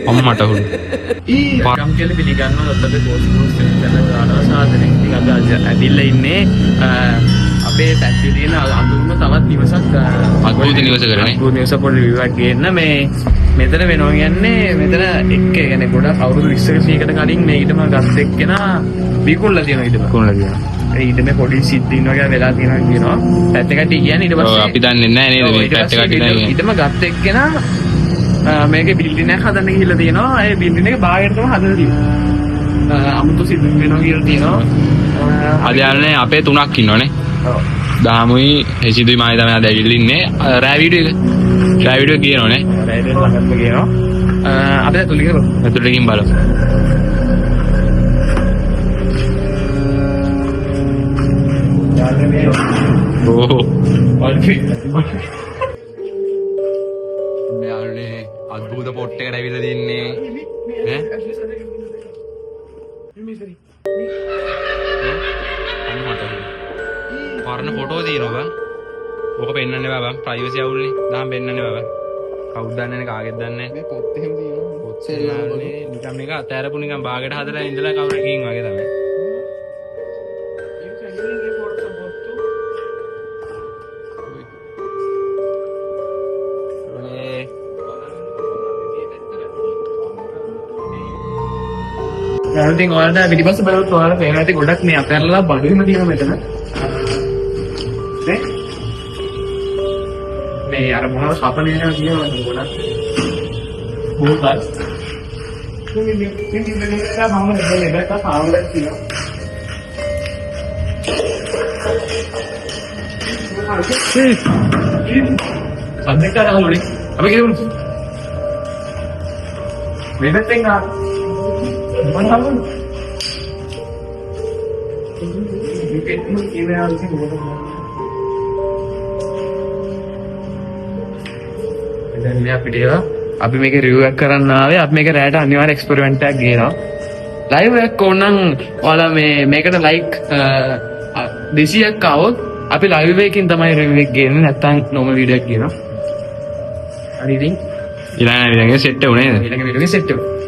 අම්මට හුරු පාරම් කියලා පිළිගන්න ඔතන පොස්ට් කරනවා සාදරයෙන් ඉතින් අපි ඇවිල්ලා ඉන්නේ අපේ පැත්තේ තියෙන අඳුරම තවත් නිවසක් අද්භූත නිවසකරනේ අද්භූත නිවස පොඩි රිවිව් එකක් ගේන්න මේ මෙතන වෙනවා කියන්නේ මෙතන එක්ක يعني ගොඩක් අවුරුදු 20කට 100කට කලින් මේ ඊටම ගස් එක්කෙනා විකුණලා තියෙනවා ඊටම කොහොමද කියනවා ඊට මේ පොඩි සිද්ධීන් වගේ වෙලා තියෙනවා කියනවා පැත්ත කට්ටිය කියන්නේ ඊට පස්සේ අපි දන්නේ නැහැ නේද මේ පැත්ත කට්ටිය නෑ ඊටම ගස් එක්කෙනා මේකේ බිල්ඩින් එකක් හදන්න ගිහිල්ලා තියෙනවා. ඒ බිල්ඩින් එක බාගෙට තමයි හදලා තියෙන්නේ. අමුතු සිද්ධ වෙනවා කියලා තියෙනවා. අද යන්නේ අපේ තුනක් ඉන්නවනේ. ඔව්. දහමුයි හේසිදුයි මායි තමයි අද ඇවිල්ලා ඉන්නේ. රෑ වීඩියෝ එක. රෑ වීඩියෝ කියනෝනේ. රෑ වීඩියෝ ළඟට කියනවා. අපි ඇතුළට ගිහලා ඇතුළට ගිහින් බලමු. ඕ. මෙයාලනේ අද්භූත පොට් එකට ඇවිල්ලා තින්නේ ඈ පරණ ෆොටෝ තියෙනවා බං ඕක පෙන්නන්නේ බං ප්‍රයිවසි අවුල්නේ දාම් පෙන්නන්නේ බං කවුද දන්නේ නැහැ කාගෙද දන්නේ නැහැ මේ පොත් එහෙම තියෙනවා පොත් සෙල්ලානේ නිකන් මේක අතෑරපු නිකන් බාගෙට හදලා ඉඳලා කවුරකින් වගේ තමයි ඉතින් ඔයාලට පිටිපස්ස බලවත් ඔයාලට පේනවා ඇති ගොඩක් මේ අතහැරලා බඩුවෙම තියෙනවා මෙතන. මේ අර මොනවද කපන ඒවා කියනවා ගොඩක්. බෝතල්. මේ හැමෝම දෙන්නේ බැලුවා සාවලක් තියෙනවා. සද්දයක් කරනවනේ. අපි කියමු. මේ පැත්තෙන් ආ Mana pun. Mungkin email sih boleh. දැන් මේ අපි මේක රිවිව් එකක් කරන්න ආවේ. අපි මේක රැට අනිවාර්ය එක්ස්පෙරිමන්ට් එකක් ගේනවා. ලයිව් එකක් ඕනනම් ඔයාලා මේකට ලයික් 200ක් આવොත් අපි ලයිව් එකකින් තමයි රිවිව් එක ගේන්නේ. නැත්නම් නෝමල් වීඩියෝ එකක් ගේනවා. හරි ඉතින් ඊළඟ වීඩියෝ එකේ සෙට් වුණේ නේද? ඊළඟ වීඩියෝ එකේ සෙට් වුණා.